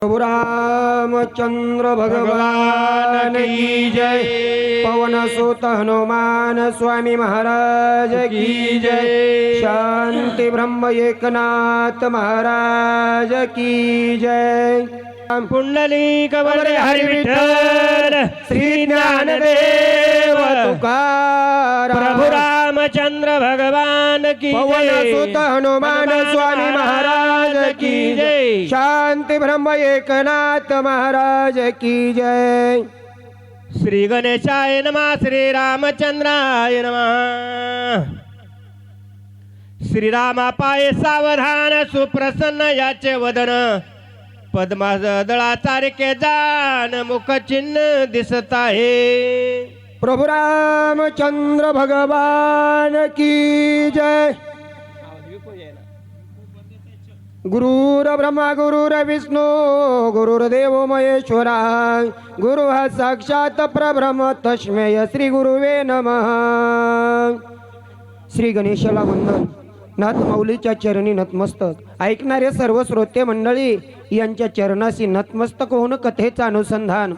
प्रभु रामचंद्र भगवान की जय। पवन सुत हनुमान स्वामी महाराज की जय। शांति ब्रह्म एकनाथ महाराज की जय। पुंडलिक वरदे हरि विठ्ठल श्री ज्ञानदेव तुकाराम। प्रभु रामचंद्र भगवान की पवन जय। सुत हनुमान स्वामी महाराज की जय। शांति ब्रह्म एकनाथ महाराज की जय। श्री गणेशाय नमः। श्री रामचंद्राय नमः। श्रीरामा पाये सावधान सुप्रसन्न याचे वदन पद्मादळा सारखे जान मुख चिन्ह दिसत आहे। प्रभु रामचंद्र भगवान की जय। गुरुर ब्रह्मा गुरुर विष्णू गुरुर्देव महेश्वरा गुरु हा साक्षात परब्रह्म तस्मै श्री गुरुवे नमः। श्री गणेशाला वंदन। नाथ माऊलीच्या चरणी नतमस्तक। ऐकणारे सर्व श्रोते मंडळी यांच्या चरणाशी नतमस्तक होऊन कथेचं अनुसंधान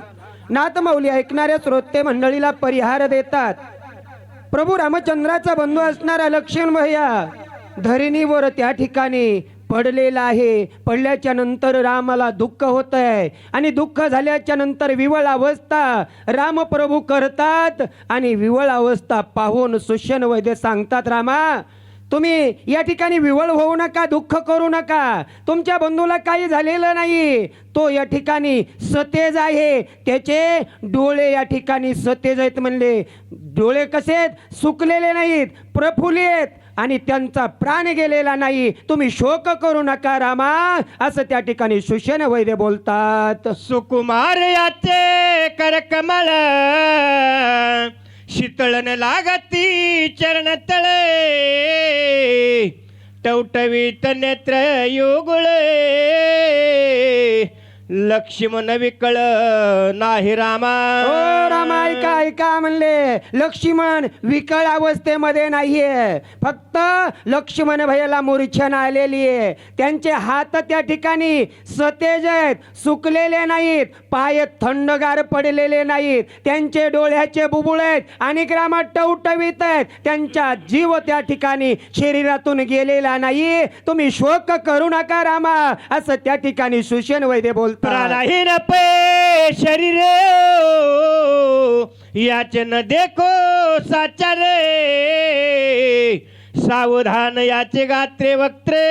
नाथ माऊली ऐकणाऱ्या श्रोते मंडळीला परिहार देतात। प्रभू रामचंद्राचा बंधू असणारा लक्ष्मण भैया धरणीवर त्या ठिकाणी पडलेला आहे। पडल्याच्या नंतर रामाला दुःख होत आहे आणि दुःख झाल्याच्या नंतर विवळ अवस्था रामप्रभू करतात आणि विवळ अवस्था पाहून सुषेण वैद्य सांगतात, रामा तुम्ही या ठिकाणी विवळ होऊ नका, दुःख करू नका, तुमच्या बंधूला काही झालेलं नाही, तो या ठिकाणी सतेज आहे, त्याचे डोळे या ठिकाणी सतेज आहेत म्हणले। डोळे कसे आहेत? सुकलेले नाहीत, प्रफुल्लित आणि त्यांचा प्राण गेलेला नाही, तुम्ही शोक करू नका रामा, असं त्या ठिकाणी सुषेण वैद्य बोलतात। सुकुमार याचे करकमळ शीतळन लागती चरण तळे टवटवीत नेत्र युगुळे लक्ष्मण विकळ नाही रामा। ओ रामा ऐका ऐका म्हणले, लक्ष्मण विकळ अवस्थेमध्ये नाहीये, फक्त लक्ष्मण भैयाला मूर्छना आलेली आहे, त्यांचे हात त्या ठिकाणी सतेज आहेत, सुकलेले नाहीत, पाय थंडगार पडलेले नाहीत, त्यांचे डोळ्याचे बुबुळ आहेत आणि रामात टवटवीत आहेत, त्यांचा जीव त्या ठिकाणी शरीरातून गेलेला नाही, तुम्ही शोक करू नका रामा, असं त्या ठिकाणी सुषेण वैद्य बोलतात। प्राणहीन पे शरीर याचे न देखो साचा रे सावधान याचे गात्रे वक्त्रे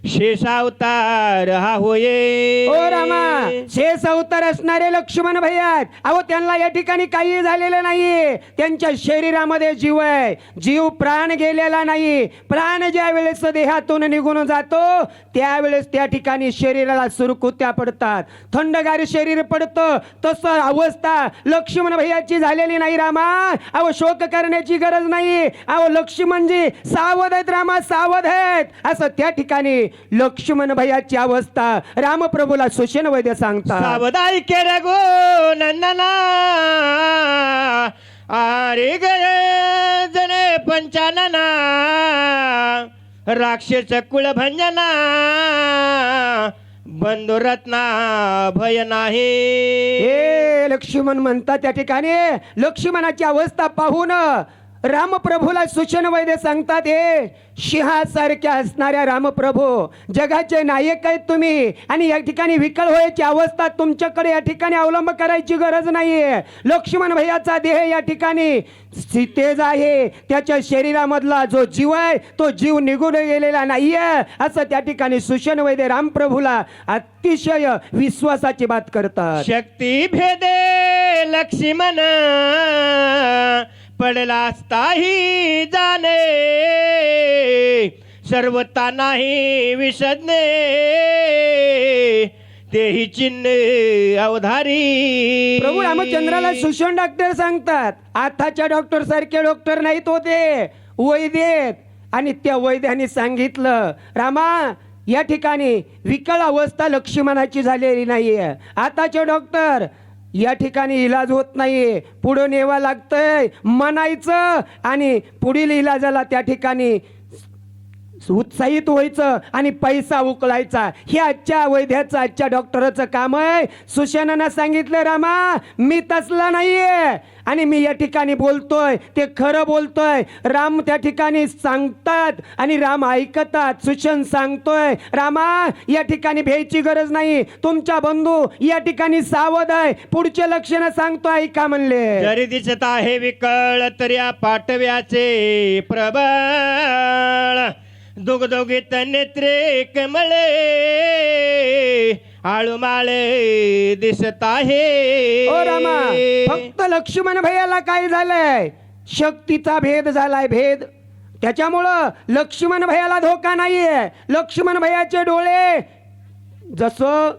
शेष अवतार हा होये। ओ रामा शेष अवतार असणारे लक्ष्मण भैया आहेत, अहो त्यांना या ठिकाणी काही झालेलं नाही, त्यांच्या शरीरामध्ये जीव आहे, जीव प्राण गेलेला नाही, प्राण ज्या वेळेस देहातून निघून जातो त्यावेळेस त्या ठिकाणी शरीराला सुरकुत्या पडतात, थंडगार शरीर पडतं, तसं अवस्था लक्ष्मण भैयाची झालेली नाही रामा, अहो शोक करण्याची गरज नाही, अहो लक्ष्मणजी सावध आहेत रामा, सावध आहेत, असं त्या ठिकाणी लक्ष्मण भैयाची अवस्था रामप्रभूला सुषेण वैद्य सांगतात। सावधाई के रघो नंदना आरे गए जने पंचानना राक्षस कुळ भंजना बंधु रत्ना भय नाही। हे लक्ष्मण म्हणतात त्या ठिकाणी, लक्ष्मणाची अवस्था पाहून रामप्रभूला सुषेण वैद्य सांगतात, हे सिंहासारख्या असणाऱ्या रामप्रभू जगाचे नायक आहेत तुम्ही, आणि या ठिकाणी विकळ व्हायची अवस्था तुमच्याकडे या ठिकाणी अवलंब करायची गरज नाहीये, लक्ष्मण भैयाचा देह या ठिकाणी सतेज आहे, त्याच्या शरीरामधला जो जीव आहे तो जीव निघून गेलेला नाहीये, असं त्या ठिकाणी सुषेण वैद्य रामप्रभूला अतिशय विश्वासाची बात करतात। शक्ती भेदे लक्ष्मण पडला असताही जाणे सर्वता नाही विसरणे तेही चिन्ह अवधारी। प्रभू रामचंद्राला सुषेण डॉक्टर सांगतात, आताच्या डॉक्टर सारखे डॉक्टर नाहीत होते, वैद्य, आणि त्या वैद्याने सांगितलं, रामा या ठिकाणी विकळ अवस्था लक्ष्मणाची झालेली नाहीये, आताचे डॉक्टर या ठिकाणी इलाज होत नाहीये, पुढे नेवा लागतंय म्हणायचं आणि पुढील इलाजाला त्या ठिकाणी उत्साहित व्हायचं आणि पैसा उकळायचा. हे आजच्या वैद्याचं, आजच्या डॉक्टरचं काम आहे. सुशेनानं सांगितलं, रामा मी तसला नाहीये आणि मी या ठिकाणी बोलतोय ते खरं बोलतोय. राम त्या ठिकाणी सांगतात आणि राम ऐकतात. सुशन सांगतोय, रामा या ठिकाणी भ्यायची गरज नाही. तुमचा बंधू या ठिकाणी सावध आहे. पुढचे लक्षण सांगतो, ऐका म्हणले. जरी दिसत आहे विकळ तरी या पाटव्याचे प्रबळ. दुगदुगीत नेत्रे कमळे आळूमाळे दिसत आहे. ओ रामा, फक्त लक्ष्मण भैयाला काय झालंय? शक्तीचा भेद झालाय, भेद. त्याच्यामुळं लक्ष्मण भैयाला धोका नाहीये. लक्ष्मण भैयाचे डोळे जसं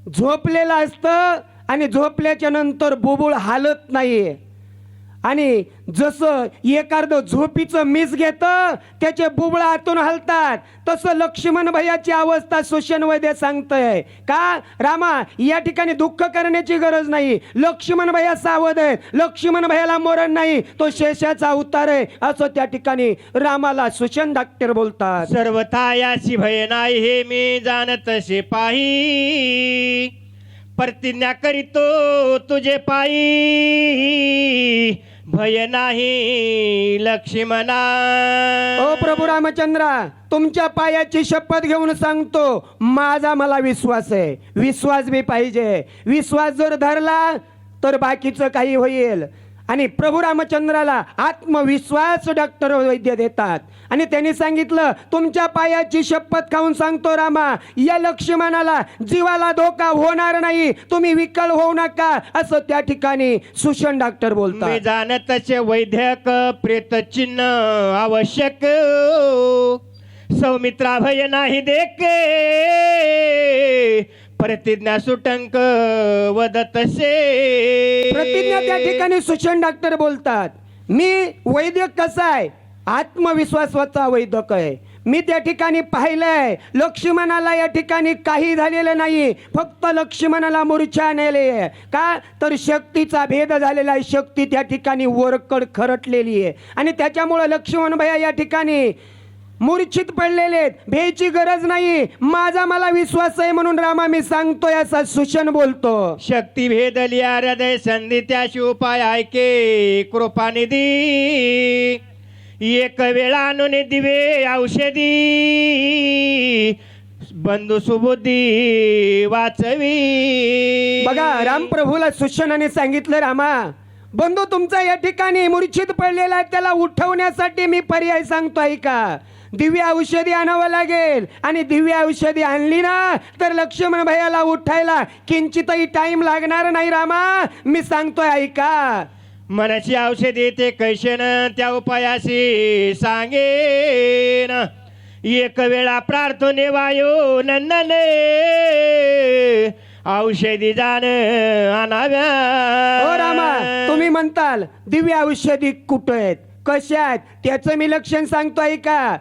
झोपलेलं असतं आणि झोपल्याच्या नंतर बुबुळ हालत नाहीये, आणि जसं एखादं झोपीचं मिस घेतं त्याचे बुबळ आतून हलतात, तसं लक्ष्मण भैयाची अवस्था सुशन वैद्य सांगतोय. का रामा या ठिकाणी दुःख करण्याची गरज नाही. लक्ष्मण भैया सावध आहे. लक्ष्मण भैयाला मरण नाही, तो शेषाचा अवतार आहे असं त्या ठिकाणी रामाला सुशन डॉक्टर बोलतात. सर्वथा याची भय नाही हे मी जाणत शिपाही. प्रतिज्ञा करीतो तुझे पायी भय नाही लक्ष्मणा. ओ प्रभू रामचंद्रा, तुमच्या पायाची शपथ घेऊन सांगतो, माझा मला विश्वास आहे. विश्वास बी पाहिजे. विश्वास जर धरला तर बाकीचं काही होईल. आणि प्रभू रामचंद्राला आत्मविश्वास डॉक्टर वैद्य देतात. आणि त्यांनी सांगितलं, तुमच्या पायाची शपथ खाऊन सांगतो रामा, या लक्ष्मणाला जीवाला धोका होणार नाही. तुम्ही विकल होऊ नका असं त्या ठिकाणी सुशन डॉक्टर मी बोलतात. जाणतचे वैद्यक प्रेत चिन्ह आवश्यक. सौमित्रा भय नाही देके प्रतिज्ञा सुटंक वदतसे. प्रतिज्ञा त्या ठिकाणी सुशन डॉक्टर बोलतात. मी वैद्यक कसा आहे? आत्मविश्वासाचा वैद्यक आहे. मी त्या ठिकाणी पाहिलंय, लक्ष्मणाला या ठिकाणी काही झालेलं नाही. फक्त लक्ष्मणाला मूर्छा नेली आहे. का तर शक्तीचा भेद झालेला आहे. शक्ती त्या ठिकाणी वरकड खरटलेली आहे आणि त्याच्यामुळे लक्ष्मण भैया या ठिकाणी मूर्छित पडलेले आहेत. भ्यायची गरज नाही, माझा मला विश्वास आहे म्हणून रामा मी सांगतोय असा सुशन बोलतो. शक्ती भेदली हृदय संधी त्याशी उपाय ऐके कृपानिधी. एक वेळा आणून दिवे औषधी बंधू सुबुद्धी वाचवी. बघा रामप्रभूला सुशनाने सांगितलं, रामा बंधू तुमचा या ठिकाणी मूर्छित पडलेला आहे, त्याला उठवण्यासाठी मी पर्याय सांगतोय का. दिव्य औषधी आणावं लागेल आणि दिव्य औषधी आणली ना तर लक्ष्मण भैयाला उठायला किंचितही टाइम लागणार नाही. रामा मी सांगतोय ऐका. मनाची औषधी ते कैशन त्या उपायाशी सांगेन. एक वेळा प्रार्थने वायो नंदने औषधी जाण आणाव्या. ओ रामा, तुम्ही म्हणताल दिव्य औषधी कुठं आहेत, कशा आहेत, त्याचं मी लक्षण सांगतोय का.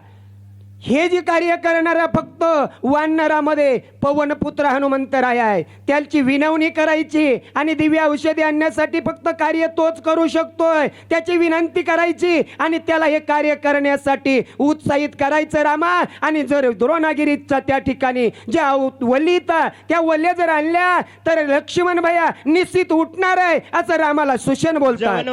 हे जे कार्य करणारा फक्त वानरामध्ये पवनपुत्र हनुमंतराय आहे. त्याची विनवणी करायची आणि दिव्य औषधी आणण्यासाठी फक्त कार्य तोच करू शकतोय. त्याची विनंती करायची आणि त्याला हे कार्य करण्यासाठी उत्साहित करायचं रामा. आणि जर द्रोणागिरीचा त्या ठिकाणी ज्या वल्लीता त्या वल्ल्या जर आणल्या तर लक्ष्मण भैया निश्चित उठणार आहे असं रामाला सुशन बोलतात.